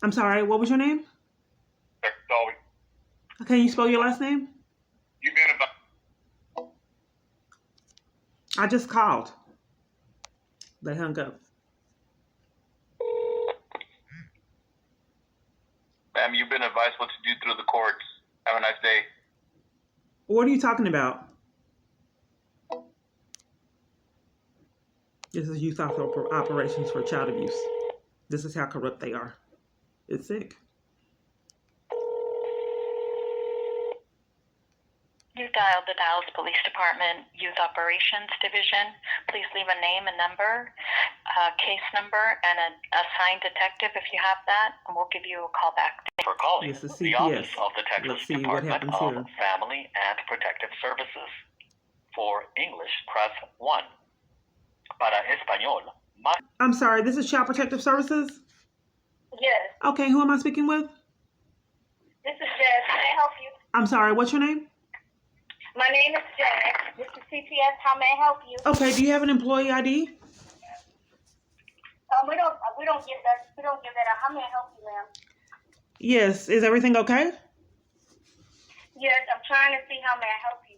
I'm sorry, what was your name? Dolby. Can you spell your last name? You've been advised. I just called. They hung up. Ma'am, you've been advised what to do through the courts. Have a nice day. What are you talking about? This is youth operations for child abuse. This is how corrupt they are. It's sick. You dialed the Dallas Police Department Youth Operations Division. Please leave a name, a number, case number, and an assigned detective if you have that, and we'll give you a call back. For calling This is the CPS. Office of the Texas Let's see what Department happens of here. Family and Protective Services. For English, press 1. Para Español, I'm sorry, this is Child Protective Services? Yes, Okay, who am I speaking with? this is Jess. Can I help you? I'm sorry, what's your name? My name is Jess. This is CPS. How may I help you? Okay, do you have an employee ID? We don't give that. We don't give that out. How may I help you, ma'am? Yes, is everything okay? Yes, I'm trying to see how may I help you.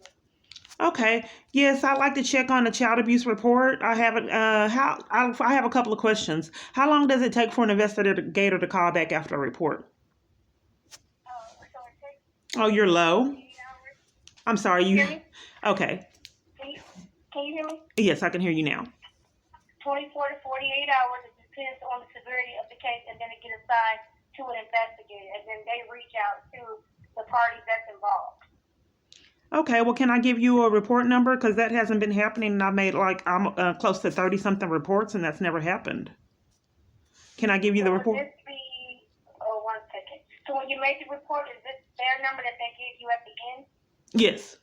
Okay. Yes, I'd like to check on the child abuse report. I have I have a couple of questions. How long does it take for an investigator to call back after a report? So it takes Oh, you're low. 8 hours. I'm sorry, Can you hear me? Okay. Can you hear me? Yes, I can hear you now. 24 to 48 hours. It depends on the severity of the case, and then it gets assigned to an investigator, and then they reach out to the parties that's involved. Okay, well, can I give you a report number? Because that hasn't been happening, and I made I'm close to 30-something reports, and that's never happened. Can I give you the So report? would this be? Oh, 1 second. So when you make the report, is this their number that they gave you at the end? Yes.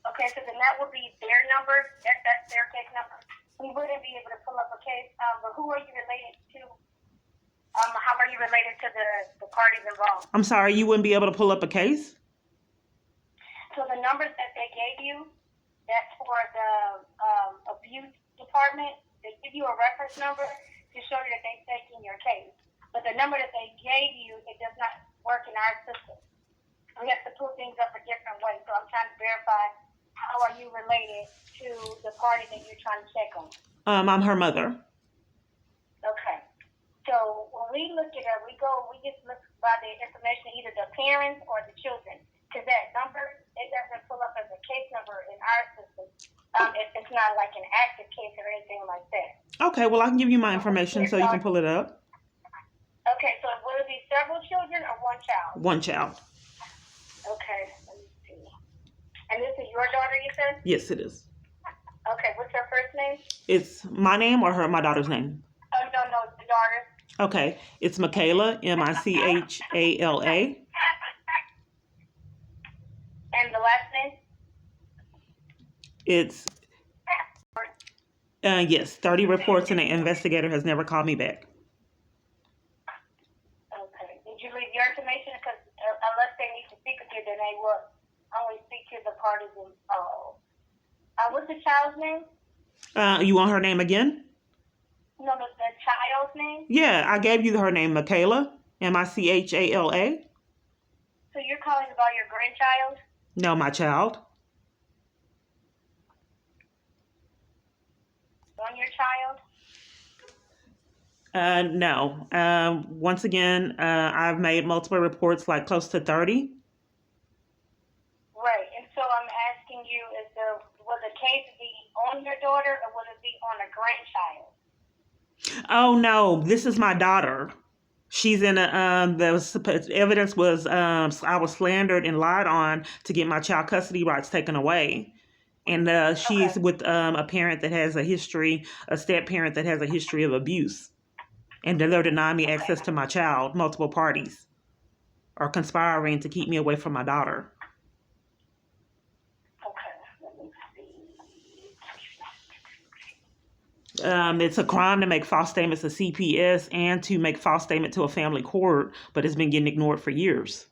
Okay, so then that would be their number. That's their case number. We wouldn't be able to pull up a case. But who are you related to? How are you related to the parties involved? I'm sorry, you wouldn't be able to pull up a case? So the numbers that they gave you, that's for the abuse department. They give you a reference number to show you that they've taken your case. But the number that they gave you, it does not work in our system. We have to pull things up a different way. So I'm trying to verify, how are you related to the party that you're trying to check on? I'm her mother. Okay. So when we look at it, we just look by the information, either the parents or the children. Because that number, it doesn't pull up as a case number in our system if it's not like an active case or anything like that. Okay, well, I can give you my information so you can pull it up. Okay, so will it be several children or one child? One child. Okay, let me see. And this is your daughter, you said? Yes, it is. Okay, what's her first name? It's my name or my daughter's name? Oh, no, the daughter. Okay, it's Michaela, Michaela. And the last name? It's, yes, 30 reports and the investigator has never called me back. Okay. Did you leave your information? Because unless they need to speak with you, then they will only speak to the parties involved. What's the child's name? You want her name again? No, the child's name? Yeah, I gave you her name, Michaela, Michaela. So you're calling about your grandchild? No, my child. On your child? No. Once again, I've made multiple reports, like close to 30. Right. And so I'm asking you, will the case be on your daughter or will it be on a grandchild? Oh no, this is my daughter. She's in the evidence was I was slandered and lied on to get my child custody rights taken away. And she's with a parent that has a step parent that has a history of abuse. And they're denying me access to my child. Multiple parties are conspiring to keep me away from my daughter. Okay, let me see. It's a crime to make false statements to CPS and to make false statement to a family court, but it's been getting ignored for years.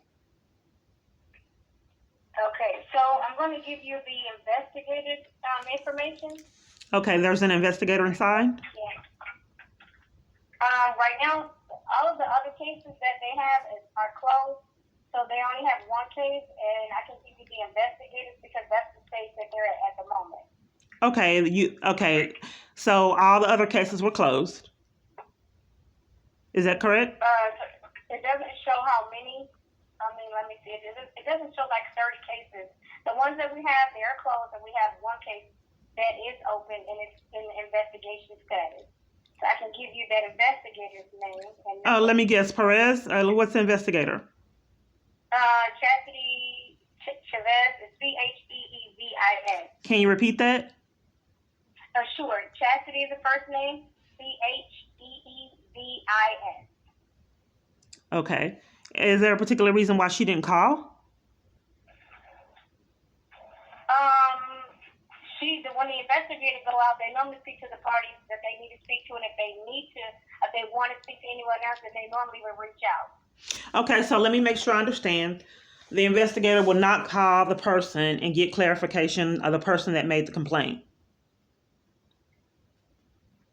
Okay, so I'm going to give you the investigative information. Okay, there's an investigator inside? Yeah. Right now, all of the other cases that they have are closed. So they only have one case, and I can give you the investigators because that's the stage that they're at the moment. Okay. So all the other cases were closed. Is that correct? It doesn't show how many. I mean, let me see. It doesn't show like 30 cases. The ones that we have, they are closed, and we have one case that is open, and it's in investigation status. So I can give you that investigator's name. And Let me guess. Perez. What's the investigator? Chastity Chavez is Cheeevis. Can you repeat that? Sure. Chastity is the first name. Cheeevis. Okay. Is there a particular reason why she didn't call? When the investigators go out, they normally speak to the parties that they need to speak to, and if they want to speak to anyone else, then they normally will reach out. Okay, so let me make sure I understand. The investigator will not call the person and get clarification of the person that made the complaint.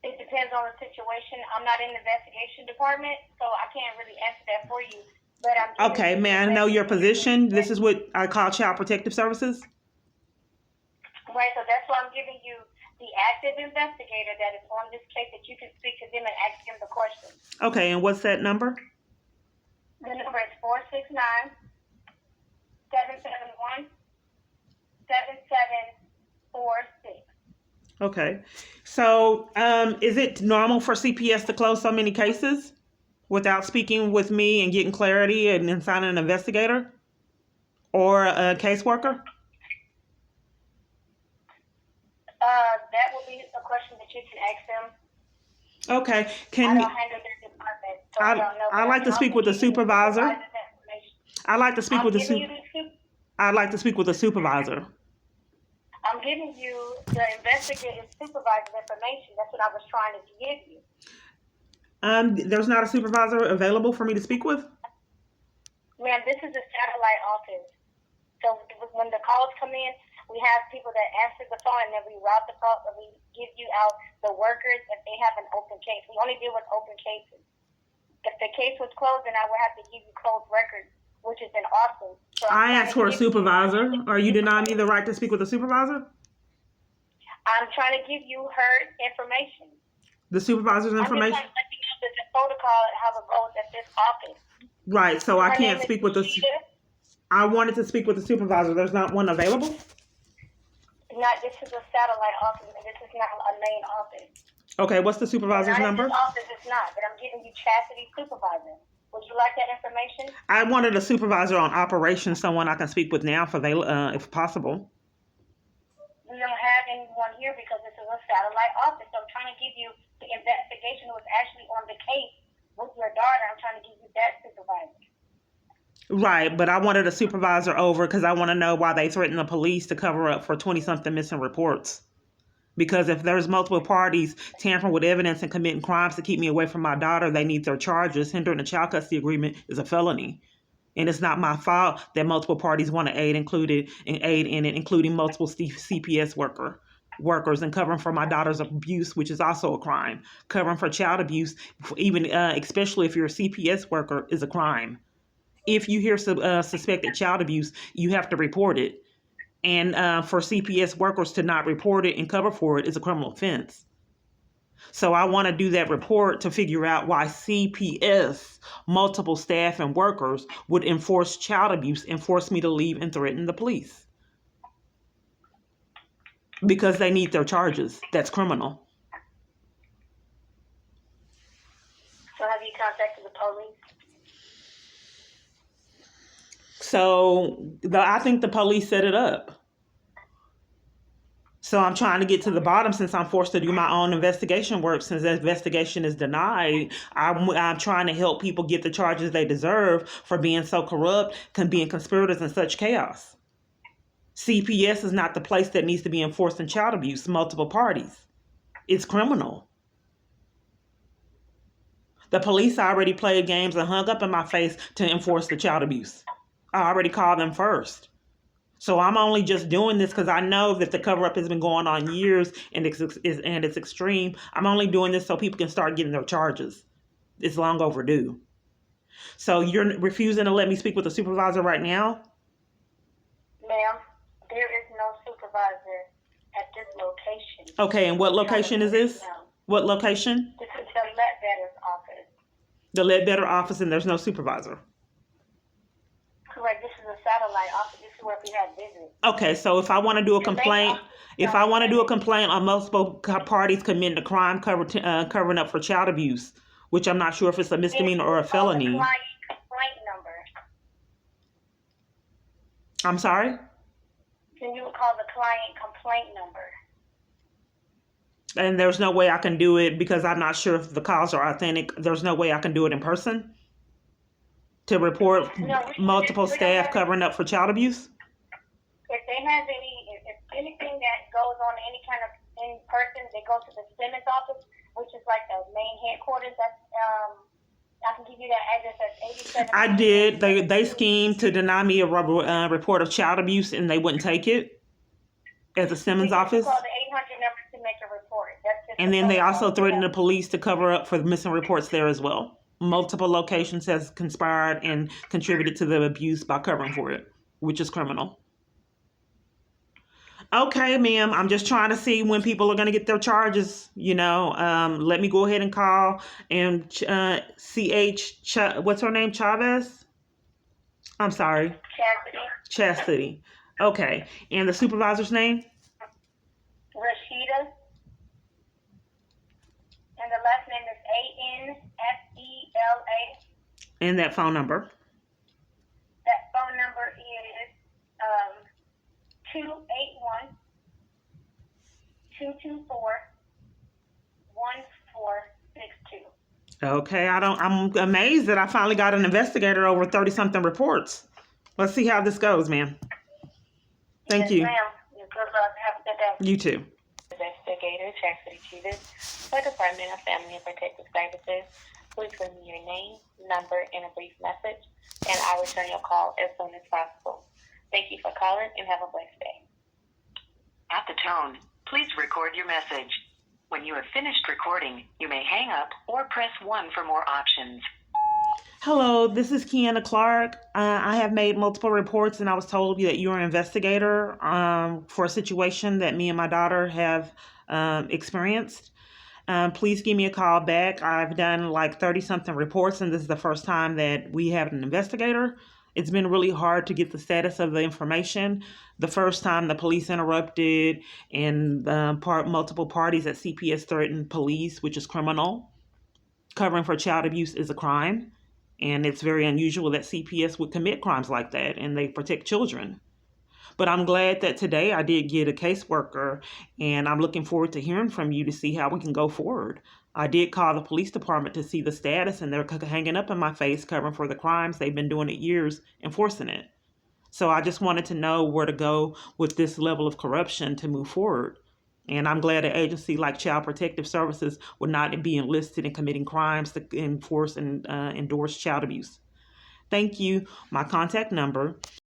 It depends on the situation. I'm not in the investigation department, so I can't really answer that for you. But Okay, may I know your position? This is what I call Child Protective Services? Right, so that's why I'm giving you the active investigator that is on this case that you can speak to them and ask them the questions. Okay, and what's that number? The number is 469-771-7746. Okay. So, is it normal for CPS to close so many cases without speaking with me and getting clarity and then signing an investigator or a caseworker? That will be a question that you can ask them. Okay. I don't handle their department, so I don't know. I like to speak with the supervisor. I like to speak with the I'd like to speak with the supervisor. I'm giving you the investigative supervisor's information. That's what I was trying to give you. There's not a supervisor available for me to speak with? Ma'am, this is a satellite office. So when the calls come in, we have people that answer the phone, and then we route the call, and we give you out the workers if they have an open case. We only deal with open cases. If the case was closed, then I would have to give you closed records, which is an awesome. So I asked for a supervisor, or you deny me the right to speak with a supervisor? I'm trying to give you her information. The supervisor's information? I'm just trying to let you know that the protocol and how it goes at this office. Right, so I can't speak with the... I wanted to speak with the supervisor. There's not one available? This is a satellite office, and this is not a main office. Okay, what's the supervisor's number? This office is not, but I'm giving you Chastity supervisor. Would you like that information? I wanted a supervisor on operations, someone I can speak with now if possible. We don't have anyone here because this is a satellite office. So I'm trying to give you the investigation that was actually on the case with your daughter. I'm trying to give you that supervisor. Right, but I wanted a supervisor over because I want to know why they threatened the police to cover up for 20-something missing reports. Because if there's multiple parties tampering with evidence and committing crimes to keep me away from my daughter, they need their charges. Hindering a child custody agreement is a felony. And it's not my fault that multiple parties want to aid in it, including multiple CPS workers and covering for my daughter's abuse, which is also a crime. Covering for child abuse, even especially if you're a CPS worker, is a crime. If you hear suspected child abuse, you have to report it. And for CPS workers to not report it and cover for it is a criminal offense. So I want to do that report to figure out why CPS, multiple staff and workers, would enforce child abuse and force me to leave and threaten the police. Because they need their charges. That's criminal. So have you contacted the police? So I think the police set it up. So I'm trying to get to the bottom since I'm forced to do my own investigation work. Since the investigation is denied, I'm trying to help people get the charges they deserve for being so corrupt, being conspirators in such chaos. CPS is not the place that needs to be enforcing child abuse, multiple parties. It's criminal. The police already played games and hung up in my face to enforce the child abuse. I already called them first. So I'm only just doing this because I know that the cover-up has been going on years and it's extreme. I'm only doing this so people can start getting their charges. It's long overdue. So you're refusing to let me speak with the supervisor right now? Ma'am, there is no supervisor at this location. Okay, and what location is this? No. What location? This is the Ledbetter's office. The Ledbetter office, and there's no supervisor. Correct. This is a satellite office. This is where we have visits. Okay, so if I want to do a complaint, on multiple parties committing a crime covering up for child abuse, which I'm not sure if it's a misdemeanor or a felony. The client complaint number. I'm sorry? Can you call the client complaint number? And there's no way I can do it because I'm not sure if the calls are authentic. There's no way I can do it in person to report multiple staff covering up for child abuse? If they have if anything that goes on any kind of in person, they go to the Simmons office, which is like the main headquarters. That's I can give you that address. That's 87. I did. They schemed to deny me a report of child abuse, and they wouldn't take it at the Simmons office. Call the 800 number to make a report. That's just And then they also threatened the police to cover up for the missing reports there as well. Multiple locations has conspired and contributed to the abuse by covering for it, which is criminal. Okay, ma'am, I'm just trying to see when people are going to get their charges. Let me go ahead and call and what's her name? Chavez? I'm sorry. Chastity. Okay. And the supervisor's name? Rashida. And the last name is Anfela. And that phone number? That phone number is 281-224-1462. Okay, I'm amazed that I finally got an investigator over 30-something reports. Let's see how this goes, ma'am. Thank you. Yes, ma'am. Good luck. Have a good day. You too. Investigator Chastity Chivas for Department of Family and Protective Services. Please leave me your name, number, and a brief message, and I'll return your call as soon as possible. Thank you for calling, and have a blessed day. At the tone, please record your message. When you have finished recording, you may hang up or press 1 for more options. Hello, this is Kiana Clark. I have made multiple reports, and I was told that you're an investigator for a situation that me and my daughter have experienced. Please give me a call back. I've done like 30-something reports, and this is the first time that we have an investigator. It's been really hard to get the status of the information. The first time the police interrupted and multiple parties at CPS threatened police, which is criminal. Covering for child abuse is a crime. And it's very unusual that CPS would commit crimes like that, and they protect children. But I'm glad that today I did get a caseworker, and I'm looking forward to hearing from you to see how we can go forward. I did call the police department to see the status, and they're hanging up in my face covering for the crimes. They've been doing it years, enforcing it. So I just wanted to know where to go with this level of corruption to move forward. And I'm glad an agency like Child Protective Services would not be enlisted in committing crimes to enforce and endorse child abuse. Thank you. My contact number